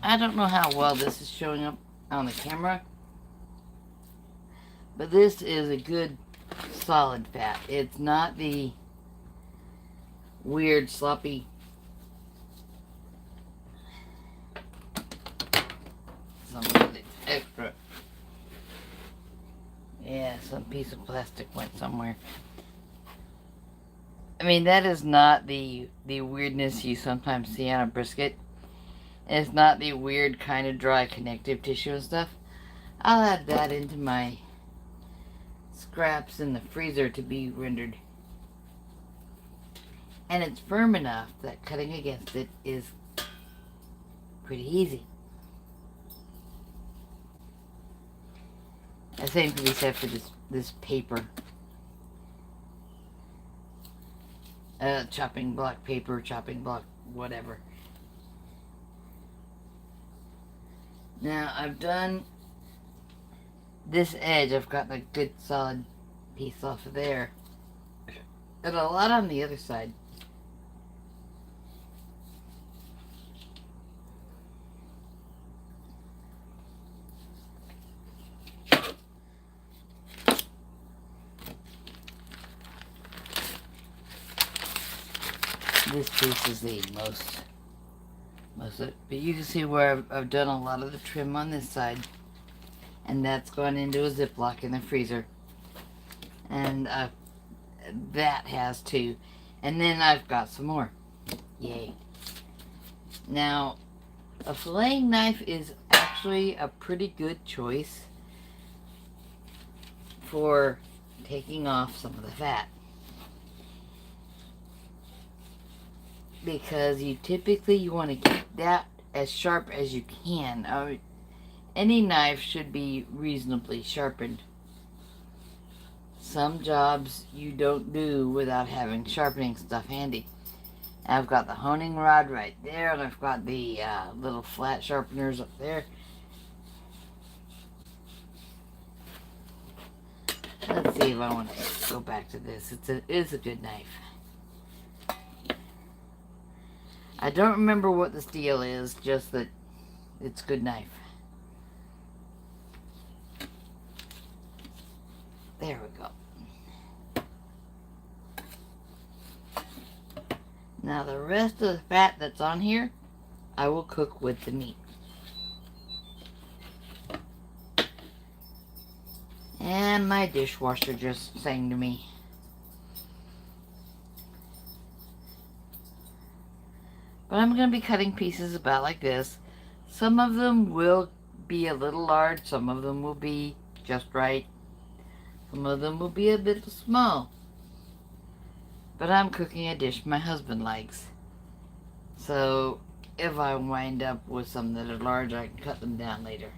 I don't know how well this is showing up on the camera, but this is a good solid fat. It's not the weird sloppy something extra. Yeah, some piece of plastic went somewhere. I mean, that is not the weirdness you sometimes see on a brisket. It's not the weird kind of dry connective tissue and stuff. I'll add that into my scraps in the freezer to be rendered. And it's firm enough that cutting against it is pretty easy. The same can be said for this paper. Chopping block paper, chopping block whatever. Now I've done this edge. I've got a good solid piece off of there. And a lot on the other side. This piece is the most of it. But you can see where I've done a lot of the trim on this side. And that's gone into a Ziploc in the freezer. And that has too. And then I've got some more. Yay. Now, a filleting knife is actually a pretty good choice for taking off some of the fat. Because you want to get that as sharp as you can. Any knife should be reasonably sharpened. Some jobs you don't do without having sharpening stuff handy. I've got the honing rod right there, and I've got the little flat sharpeners up there. Let's see if I want to go back to this. It is a good knife. I don't remember what this deal is, just that it's a good knife. There we go. Now the rest of the fat that's on here, I will cook with the meat. And my dishwasher just sang to me. But I'm going to be cutting pieces about like this. Some of them will be a little large. Some of them will be just right. Some of them will be a bit small. But I'm cooking a dish my husband likes. So if I wind up with some that are large, I can cut them down later.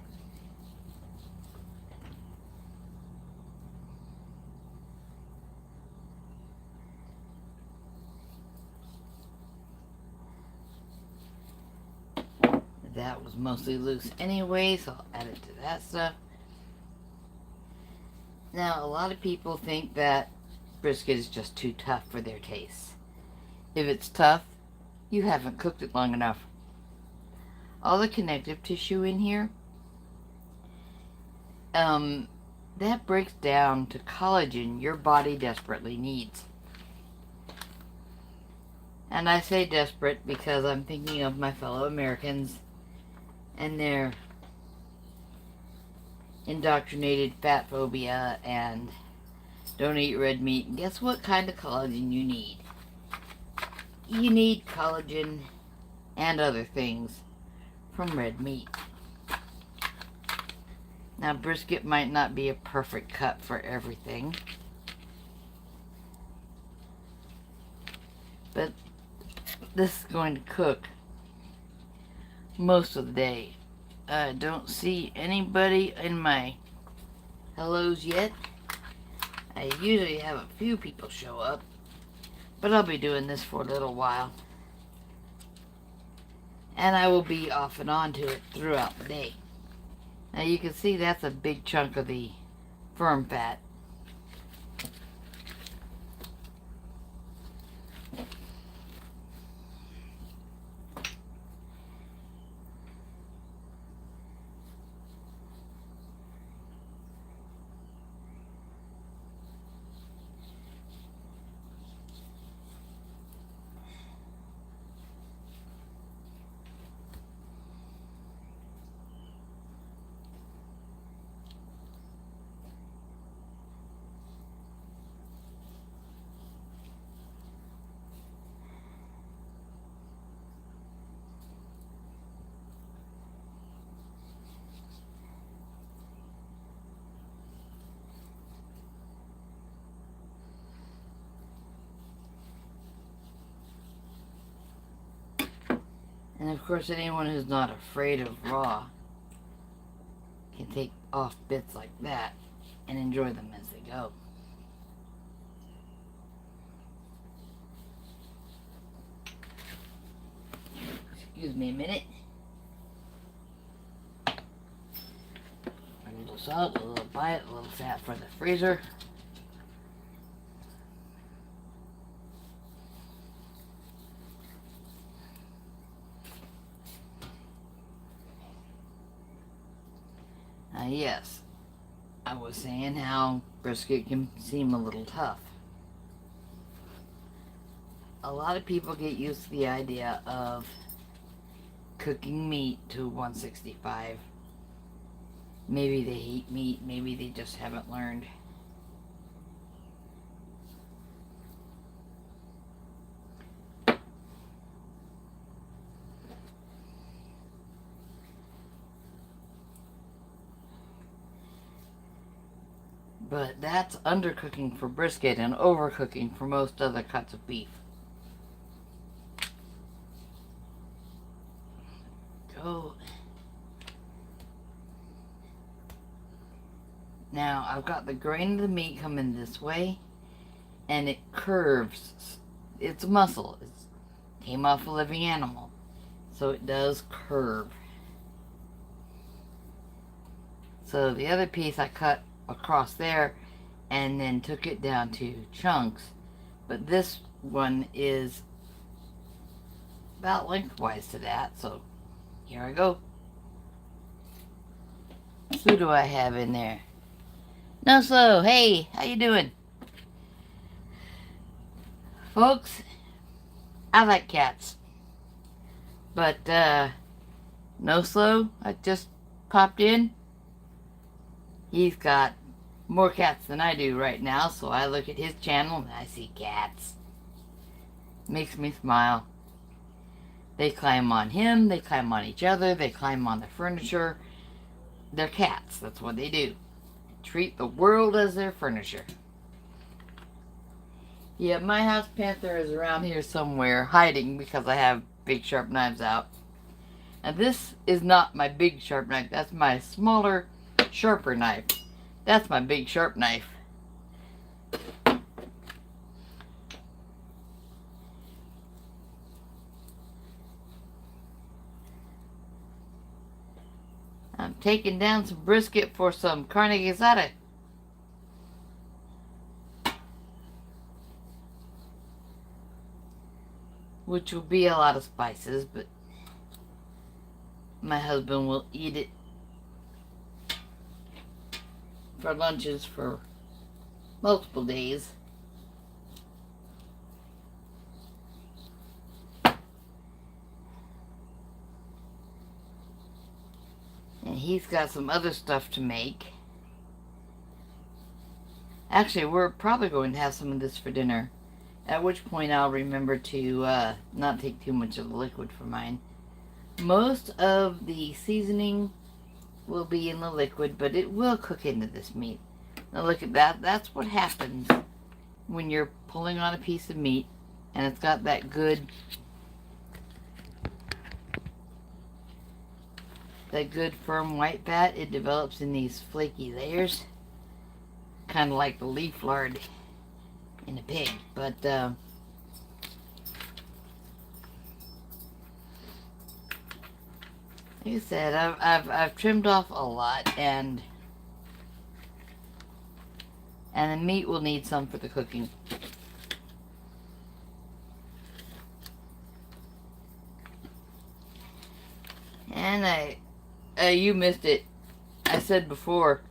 That was mostly loose anyway, so I'll add it to that stuff. Now, a lot of people think that brisket is just too tough for their taste. If it's tough, you haven't cooked it long enough. All the connective tissue in here, that breaks down to collagen your body desperately needs. And I say desperate because I'm thinking of my fellow Americans and their indoctrinated fat phobia and don't eat red meat. And guess what kind of collagen you need? You need collagen and other things from red meat. Now, brisket might not be a perfect cut for everything, but this is going to cook most of the day. I don't see anybody in my hellos yet. I usually have a few people show up, but I'll be doing this for a little while. And I will be off and on to it throughout the day. Now you can see that's a big chunk of the firm fat. And of course, anyone who's not afraid of raw can take off bits like that and enjoy them as they go. Excuse me a minute. A little salt, a little bite, a little fat for the freezer. Yes, I was saying how brisket can seem a little tough. A lot of people get used to the idea of cooking meat to 165. Maybe they hate meat, maybe they just haven't learned. But that's undercooking for brisket and overcooking for most other cuts of beef. Go. Now, I've got the grain of the meat coming this way, and it curves. It's a muscle. It came off a living animal, so it does curve. So the other piece I cut across there and then took it down to chunks, but this one is about lengthwise to that, so here I go. Who do I have in there? No Slow, hey, how you doing? Folks, I like cats, but No Slow, I just popped in. He's got more cats than I do right now, so I look at his channel and I see cats. Makes me smile. They climb on him, they climb on each other, they climb on the furniture. They're cats, that's what they do. Treat the world as their furniture. Yeah, my house panther is around here somewhere, hiding because I have big sharp knives out. And this is not my big sharp knife, that's my smaller, sharper knife. That's my big sharp knife. I'm taking down some brisket for some carne guisada. Which will be a lot of spices, but my husband will eat it for lunches for multiple days. And he's got some other stuff to make. Actually, we're probably going to have some of this for dinner. At which point I'll remember to not take too much of the liquid for mine. Most of the seasoning will be in the liquid, but it will cook into this meat. Now look at that. That's what happens when you're pulling on a piece of meat and it's got that good firm white fat. It develops in these flaky layers, kind of like the leaf lard in a pig. But like I said, I've trimmed off a lot, and the meat will need some for the cooking. And you missed it. I said before,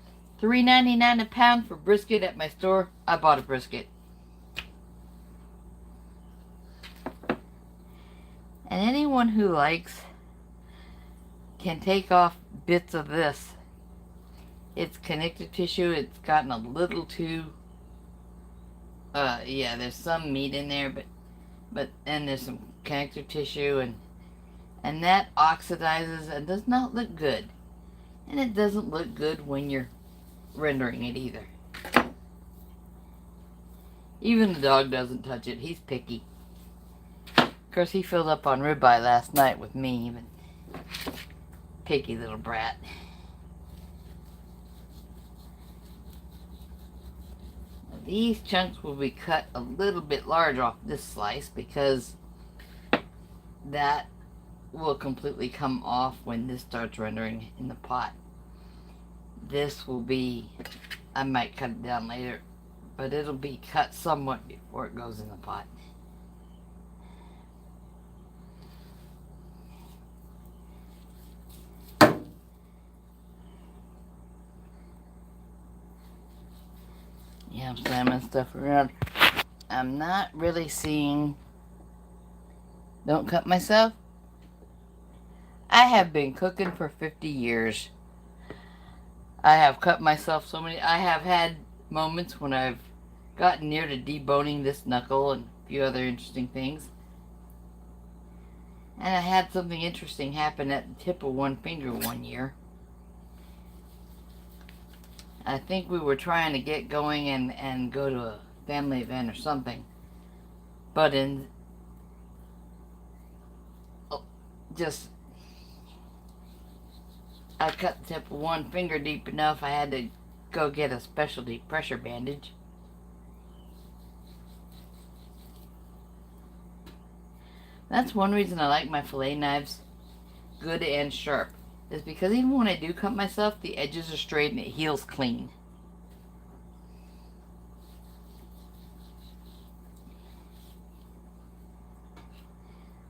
$3.99 a pound for brisket at my store. I bought a brisket. And anyone who likes can take off bits of this. It's connective tissue. It's gotten a little too yeah, there's some meat in there, but and there's some connective tissue, and that oxidizes and does not look good. And it doesn't look good when you're rendering it either. Even the dog doesn't touch it. He's picky. course, he filled up on ribeye last night with me, but picky little brat. Now, these chunks will be cut a little bit large off this slice because that will completely come off when this starts rendering in the pot. This will be, I might cut it down later, but it'll be cut somewhat before it goes in the pot. Yeah, I'm slamming stuff around. I'm not really seeing... Don't cut myself. I have been cooking for 50 years. I have cut myself so many... I have had moments when I've gotten near to deboning this knuckle and a few other interesting things. And I had something interesting happen at the tip of one finger one year. I think we were trying to get going and go to a family event or something. But I cut the tip of one finger deep enough I had to go get a specialty pressure bandage. That's one reason I like my fillet knives good and sharp. Is because even when I do cut myself, the edges are straight and it heals clean.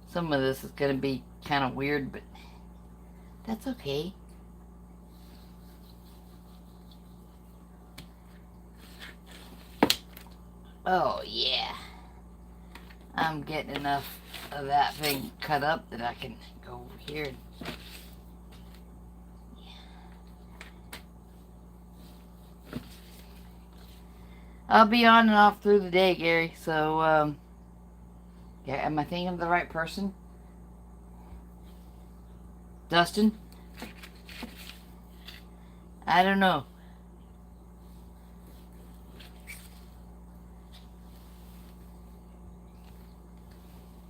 Some of this is going to be kind of weird, but that's okay. Oh yeah. I'm getting enough of that thing cut up that I can go over here and... I'll be on and off through the day, Gary, so, yeah, am I thinking of the right person? Dustin? I don't know.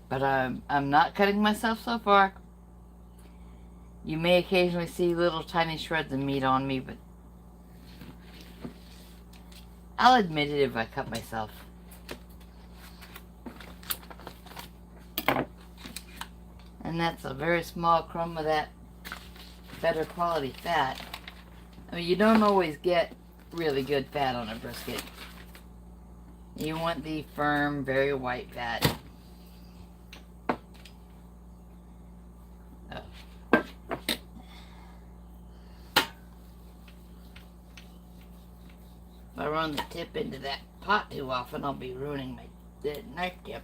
But I'm not cutting myself so far. You may occasionally see little tiny shreds of meat on me, but I'll admit it if I cut myself. And that's a very small crumb of that better quality fat. I mean, you don't always get really good fat on a brisket. You want the firm, very white fat. Oh. If I run the tip into that pot too often, I'll be ruining my knife tip.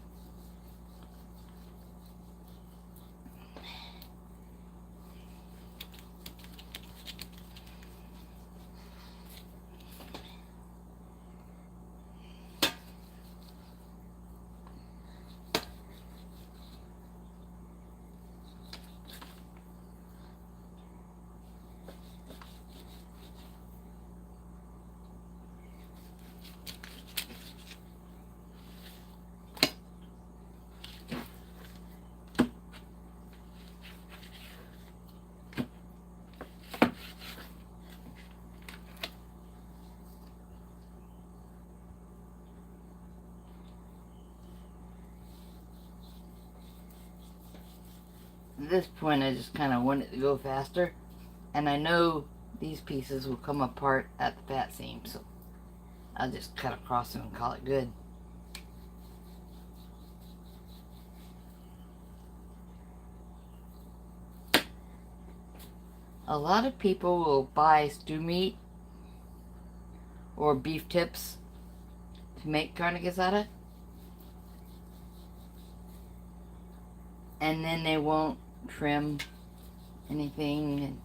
At this point, I just kind of want it to go faster, and I know these pieces will come apart at the fat seam, so I'll just cut across them and call it good. A lot of people will buy stew meat or beef tips to make carne guisada, and then they won't trim anything and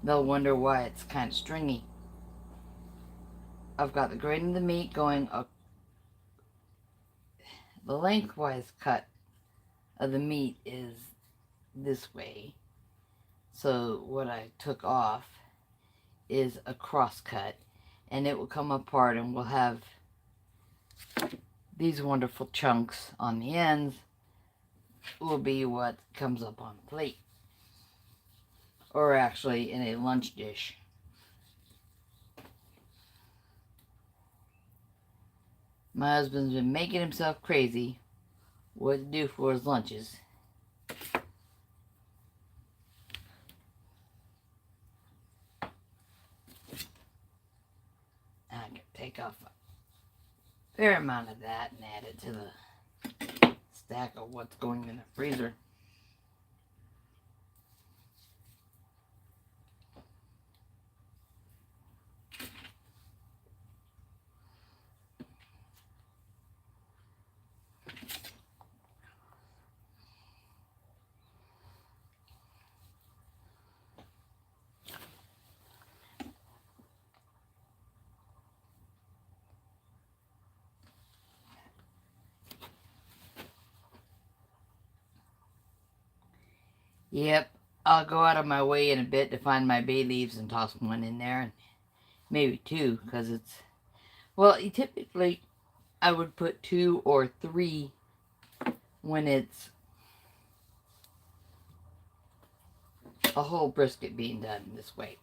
they'll wonder why it's kind of stringy. I've got the grain of the meat going up. The lengthwise cut of the meat is this way, so what I took off is a cross cut, and it will come apart and we'll have these wonderful chunks on the ends will be what comes up on the plate. Or actually in a lunch dish. My husband's been making himself crazy what to do for his lunches. I can take off a fair amount of that and add it to the stack of what's going in the freezer. Yep, I'll go out of my way in a bit to find my bay leaves and toss one in there, and maybe two, because it's, well, typically I would put 2 or 3 when it's a whole brisket being done this way.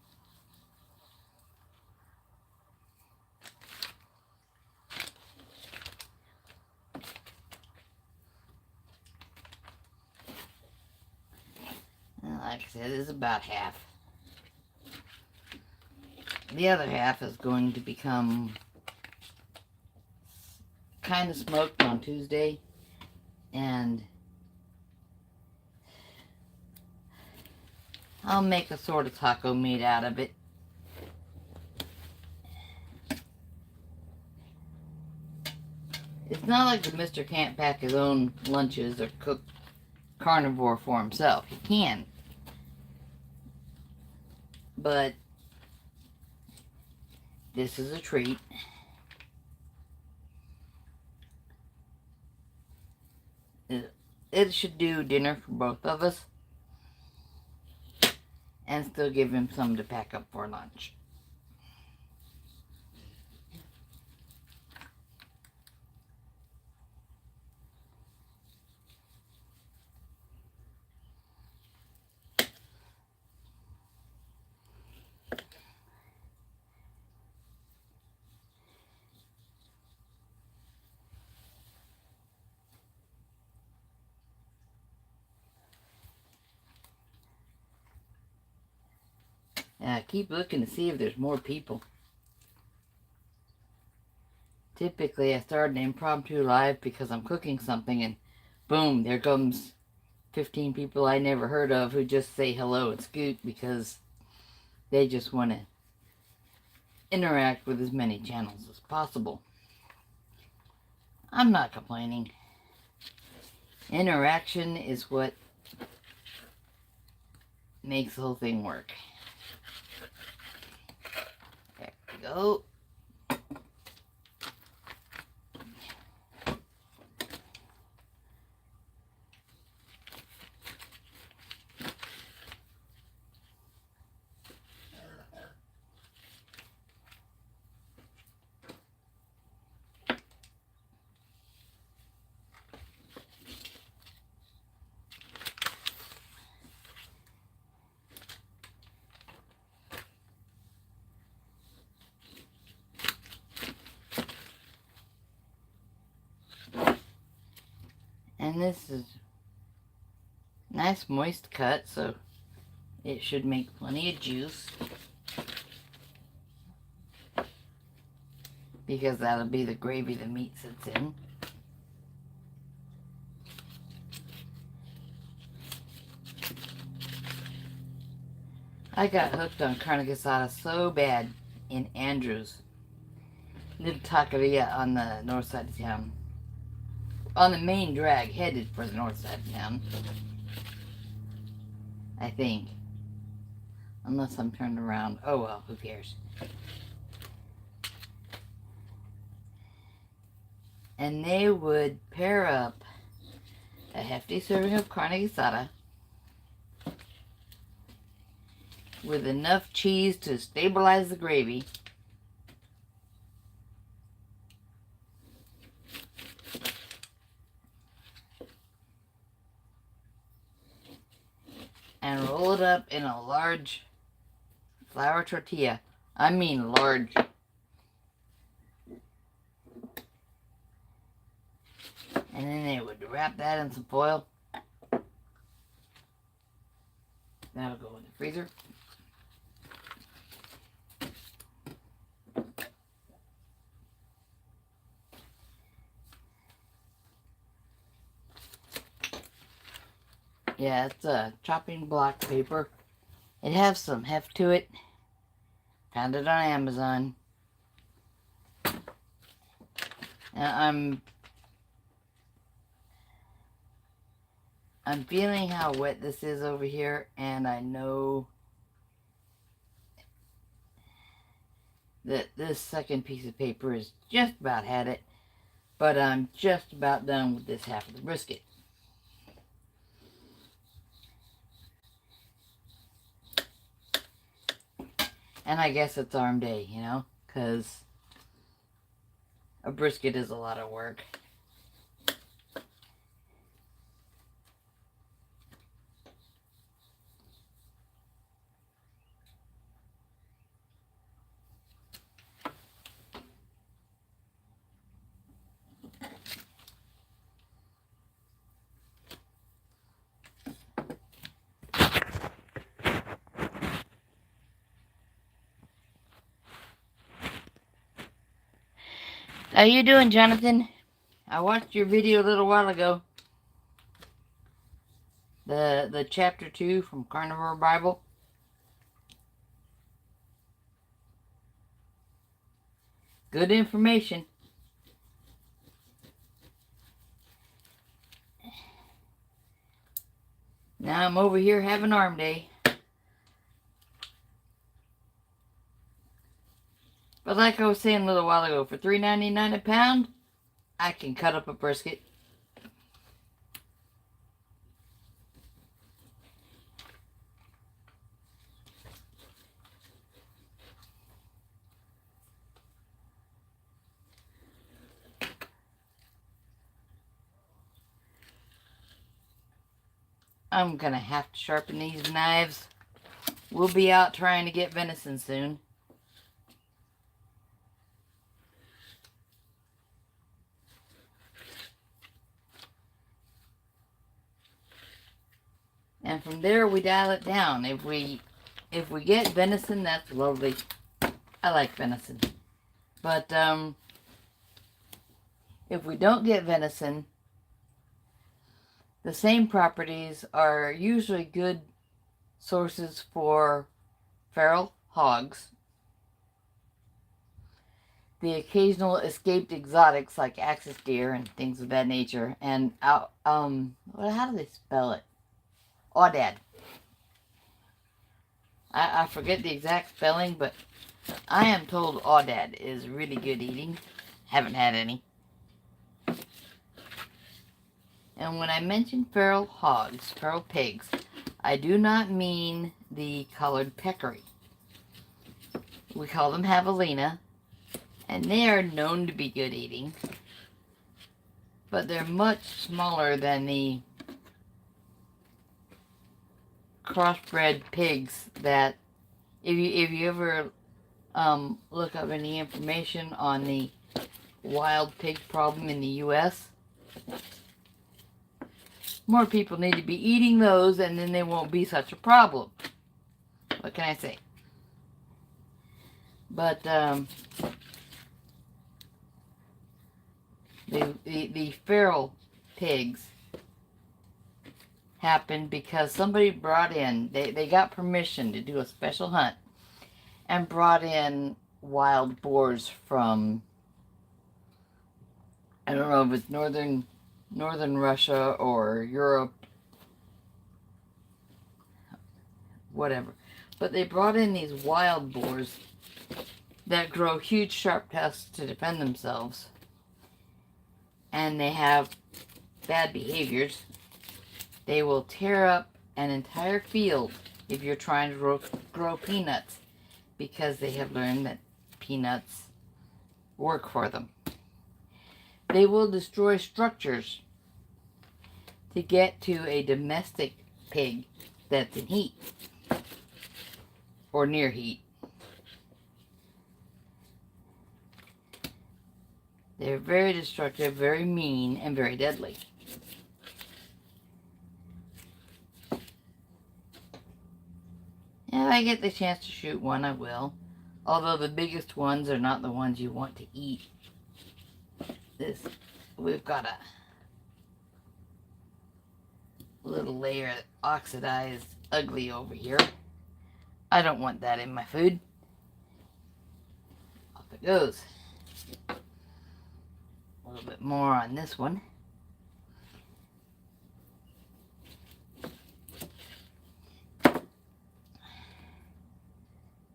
Like I said, this is about half. The other half is going to become kind of smoked on Tuesday, and I'll make a sort of taco meat out of it. It's not like the Mr. can't pack his own lunches or cook carnivore for himself. He can. But this is a treat. It should do dinner for both of us and still give him some to pack up for lunch. And I keep looking to see if there's more people. Typically, I start an impromptu live because I'm cooking something, and boom, there comes 15 people I never heard of who just say hello and scoot because they just want to interact with as many channels as possible. I'm not complaining. Interaction is what makes the whole thing work. There we go. And this is nice moist cut, so it should make plenty of juice. Because that'll be the gravy the meat sits in. I got hooked on carne guisada so bad in Andrews, little taqueria on the north side of town. On the main drag headed for the north side of town. I think. Unless I'm turned around. Oh well, who cares? And they would pair up a hefty serving of carne guisada with enough cheese to stabilize the gravy, it up in a large flour tortilla. I mean large. And then they would wrap that in some foil. That'll go in the freezer. Yeah, it's a chopping block paper. It has some heft to it. Found it on Amazon. I'm feeling how wet this is over here, and I know that this second piece of paper is just about had it, but I'm just about done with this half of the brisket. And I guess it's arm day, you know, because a brisket is a lot of work. How you doing, Jonathan? I watched your video a little while ago. The chapter 2 from Carnivore Bible. Good information. Now I'm over here having arm day. But like I was saying a little while ago, for $3.99 a pound, I can cut up a brisket. I'm gonna have to sharpen these knives. We'll be out trying to get venison soon. And from there we dial it down. If we get venison, that's lovely. I like venison. But if we don't get venison, the same properties are usually good sources for feral hogs, the occasional escaped exotics like axis deer and things of that nature, and how do they spell it? Aoudad. I forget the exact spelling, but I am told aoudad is really good eating. Haven't had any. And when I mention feral hogs, feral pigs, I do not mean the colored peccary. We call them javelina, and they are known to be good eating, but they're much smaller than the crossbred pigs that, if you ever look up any information on the wild pig problem in the U.S., more people need to be eating those, and then they won't be such a problem. What can I say? But the feral pigs happened because somebody brought in, they got permission to do a special hunt and brought in wild boars from, I don't know if it's northern Russia or Europe, whatever. But they brought in these wild boars that grow huge sharp tusks to defend themselves. And they have bad behaviors. They will tear up an entire field if you're trying to grow peanuts, because they have learned that peanuts work for them. They will destroy structures to get to a domestic pig that's in heat or near heat. They're very destructive, very mean, and very deadly. If I get the chance to shoot one, I will. Although the biggest ones are not the ones you want to eat. We've got a little layer of oxidized ugly over here. I don't want that in my food. Off it goes. A little bit more on this one.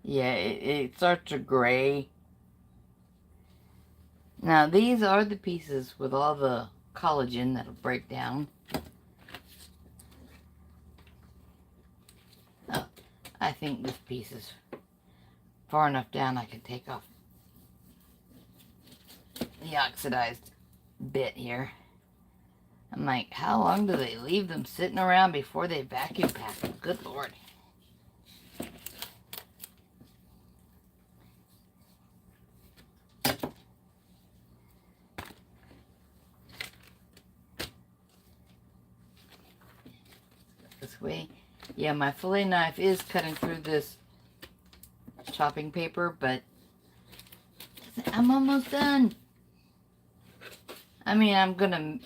Yeah, it starts to gray. Now these are the pieces with all the collagen that'll break down. Oh, I think this piece is far enough down I can take off the oxidized bit here. I'm like, how long do they leave them sitting around before they vacuum pack them? Good Lord. This way. Yeah, my fillet knife is cutting through this chopping paper, but I'm almost done. I mean, I'm gonna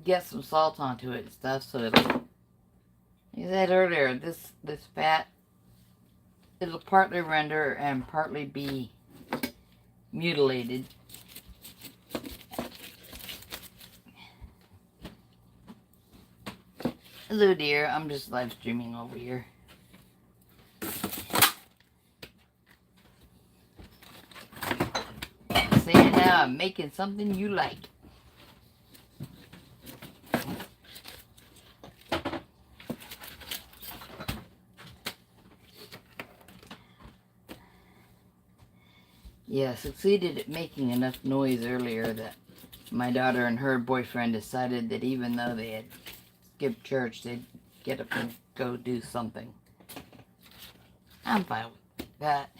get some salt onto it and stuff, so it'll, like I said earlier, this fat, it'll partly render and partly be mutilated. Hello dear, I'm just live streaming over here. Saying now I'm making something you like. Yeah, succeeded at making enough noise earlier that my daughter and her boyfriend decided that even though they had skip church, they'd get up and go do something. I'm fine with that.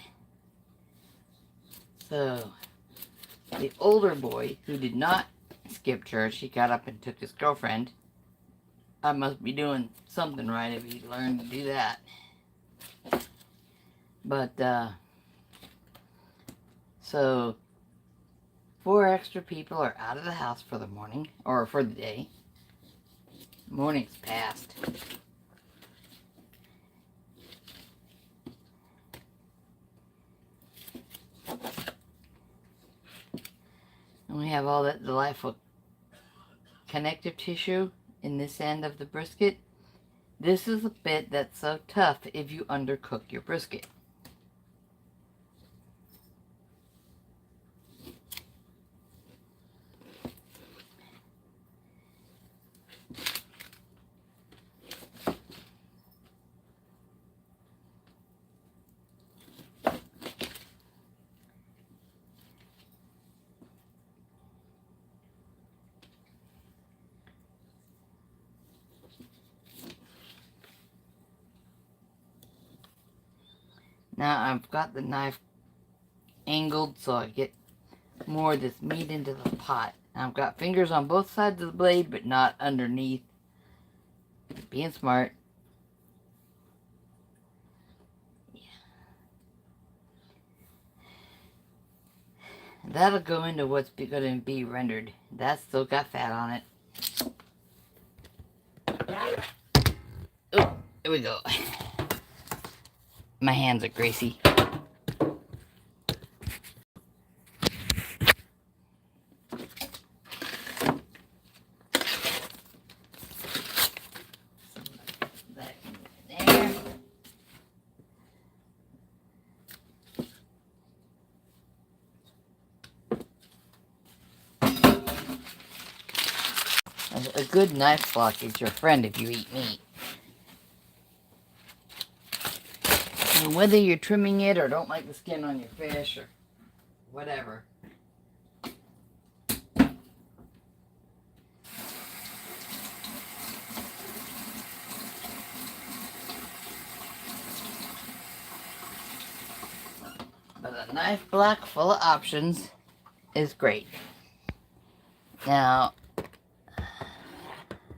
So, the older boy, who did not skip church, he got up and took his girlfriend. I must be doing something right if he learned to do that. But, so, 4 extra people are out of the house for the morning, or for the day. Morning's past. And we have all that delightful connective tissue in this end of the brisket. This is the bit that's so tough if you undercook your brisket. Now I've got the knife angled so I get more of this meat into the pot. Now I've got fingers on both sides of the blade, but not underneath. Being smart. Yeah. That'll go into what's going to be rendered. That's still got fat on it. Oh, there we go. My hands are greasy. A good knife block is your friend if you eat meat. And whether you're trimming it or don't like the skin on your fish or whatever. knife block full of options is great. Now,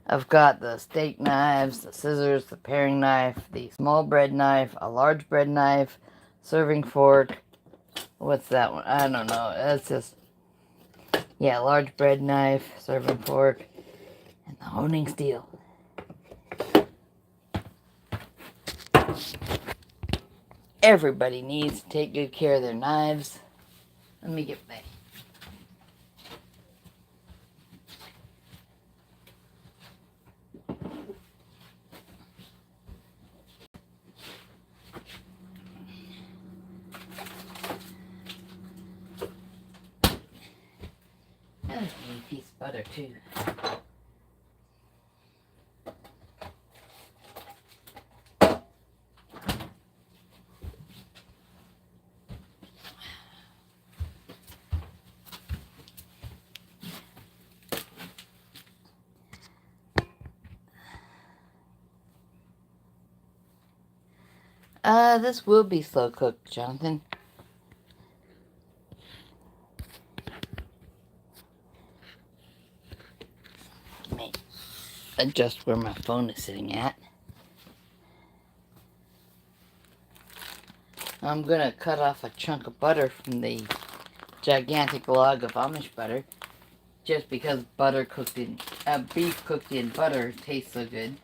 I've got the steak knives, the scissors, the paring knife, the small bread knife, a large bread knife, serving fork. What's that one? I don't know. It's just, yeah, large bread knife, serving fork, and the honing steel. Everybody needs to take good care of their knives. Let me get back. I need a piece of butter too. This will be slow cooked, Jonathan. Let me adjust where my phone is sitting at. I'm gonna cut off a chunk of butter from the gigantic log of Amish butter, just because butter cooked in beef cooked in butter tastes so good.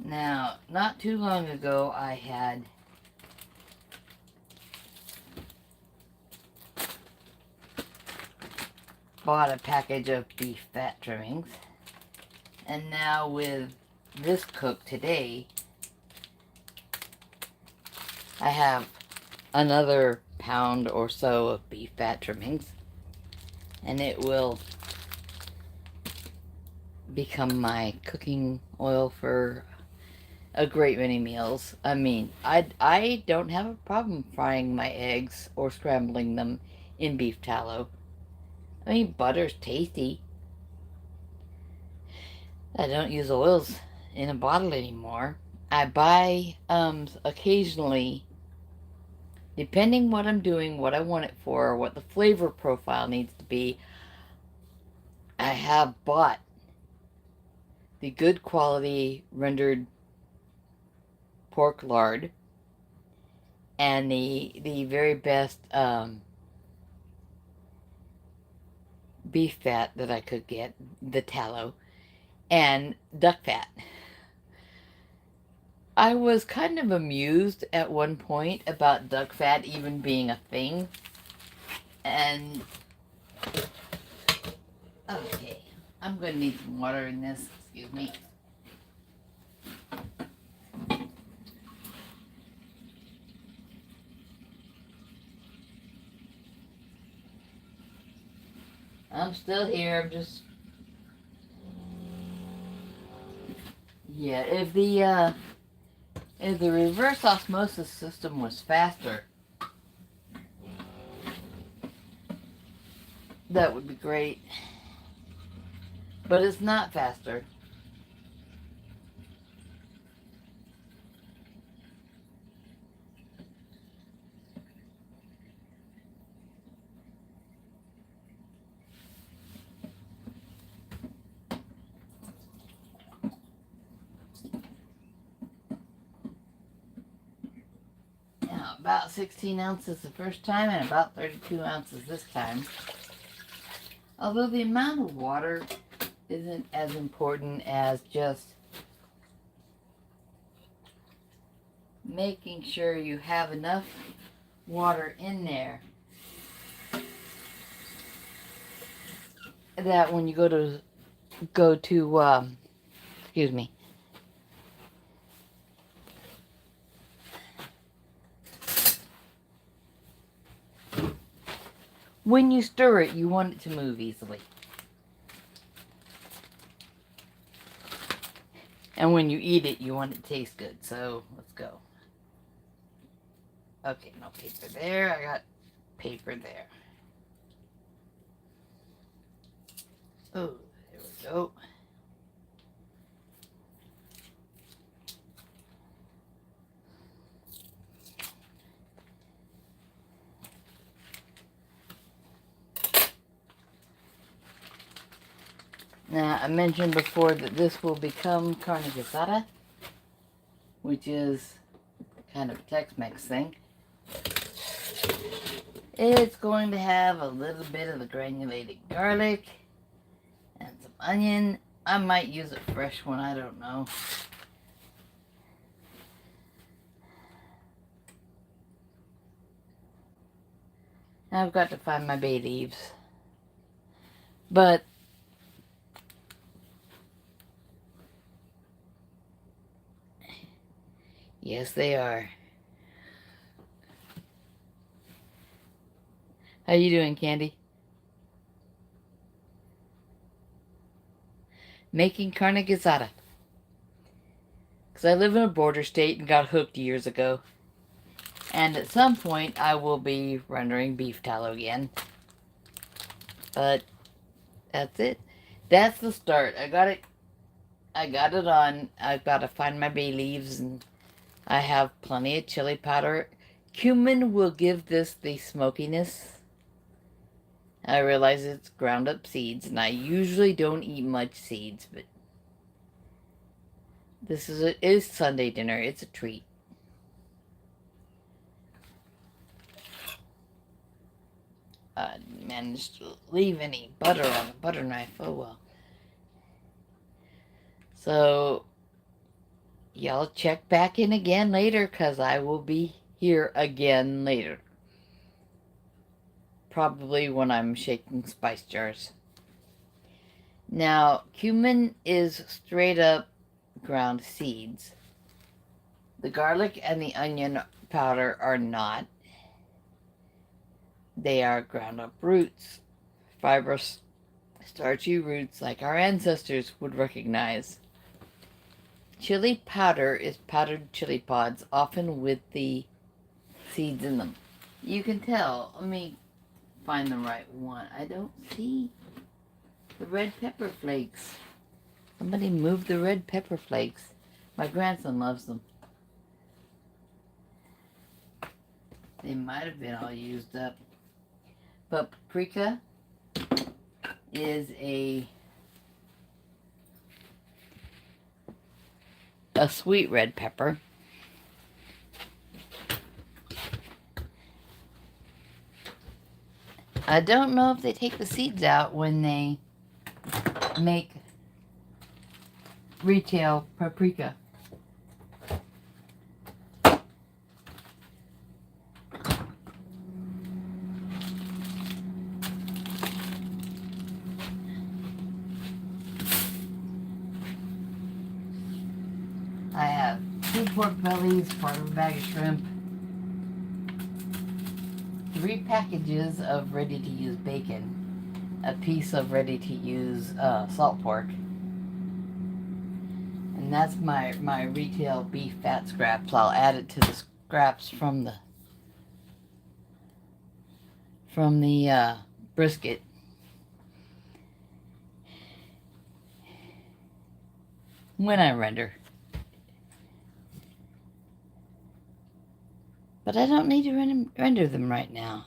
Now, not too long ago, I had bought a package of beef fat trimmings, and now with this cook today, I have another pound or so of beef fat trimmings, and it will become my cooking oil for a great many meals. I mean, I don't have a problem frying my eggs or scrambling them in beef tallow. I mean, butter's tasty. I don't use oils in a bottle anymore. I buy, occasionally, depending what I'm doing, what I want it for, what the flavor profile needs to be, I have bought the good quality rendered pork lard and the very best beef fat that I could get, the tallow, and duck fat. I was kind of amused at one point about duck fat even being a thing. And okay, I'm gonna need some water in this, excuse me. I'm still here. I'm just, yeah. If the reverse osmosis system was faster, that would be great. But it's not faster. Now, about 16 ounces the first time and about 32 ounces this time. Although the amount of water isn't as important as just making sure you have enough water in there that when you go to excuse me, when you stir it, you want it to move easily. And when you eat it, you want it to taste good. So, let's go. Okay, no paper there. I got paper there. Oh, there we go. Now, I mentioned before that this will become carne guisada, which is kind of a Tex-Mex thing. It's going to have a little bit of the granulated garlic and some onion. I might use a fresh one, I don't know. I've got to find my bay leaves. But yes, they are. How you doing, Candy? Making carne guisada. Because I live in a border state and got hooked years ago. And at some point, I will be rendering beef tallow again. But that's it. That's the start. I got it on. I've got to find my bay leaves, and I have plenty of chili powder. Cumin will give this the smokiness. I realize it's ground up seeds, and I usually don't eat much seeds, but this is Sunday dinner. It's a treat. I managed to leave any butter on the butter knife. Oh well. So, y'all check back in again later, because I will be here again later. Probably when I'm shaking spice jars. Now, cumin is straight up ground seeds. The garlic and the onion powder are not. They are ground up roots. Fibrous, starchy roots like our ancestors would recognize. Chili powder is powdered chili pods, often with the seeds in them. You can tell. Let me find the right one. I don't see the red pepper flakes. Somebody moved the red pepper flakes. My grandson loves them. They might have been all used up. But paprika is a sweet red pepper. I don't know if they take the seeds out when they make retail paprika. I have 2 pork bellies, part of a bag of shrimp, 3 packages of ready-to-use bacon, a piece of ready-to-use salt pork, and that's my retail beef fat scraps. I'll add it to the scraps from the brisket. When I render. But I don't need to render them right now.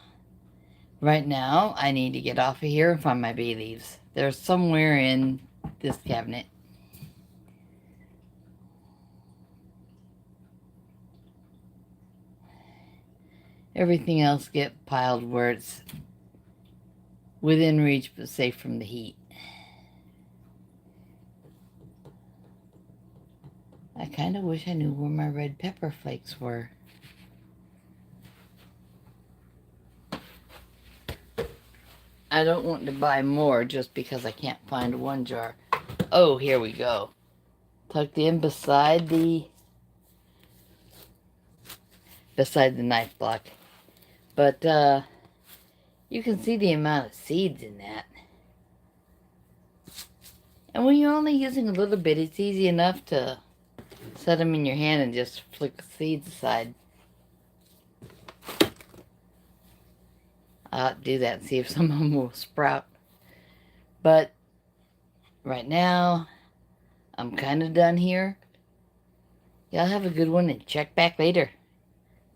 Right now, I need to get off of here and find my bay leaves. They're somewhere in this cabinet. Everything else get piled where it's within reach but safe from the heat. I kind of wish I knew where my red pepper flakes were. I don't want to buy more just because I can't find 1 jar. Oh, here we go. Tucked in beside the knife block. But you can see the amount of seeds in that. And when you're only using a little bit, it's easy enough to set them in your hand and just flick the seeds aside. I'll do that and see if some of them will sprout. But right now, I'm kind of done here. Y'all have a good one and check back later.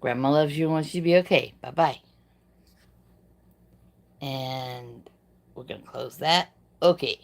Grandma loves you and wants you to be okay. Bye-bye. And we're going to close that. Okay.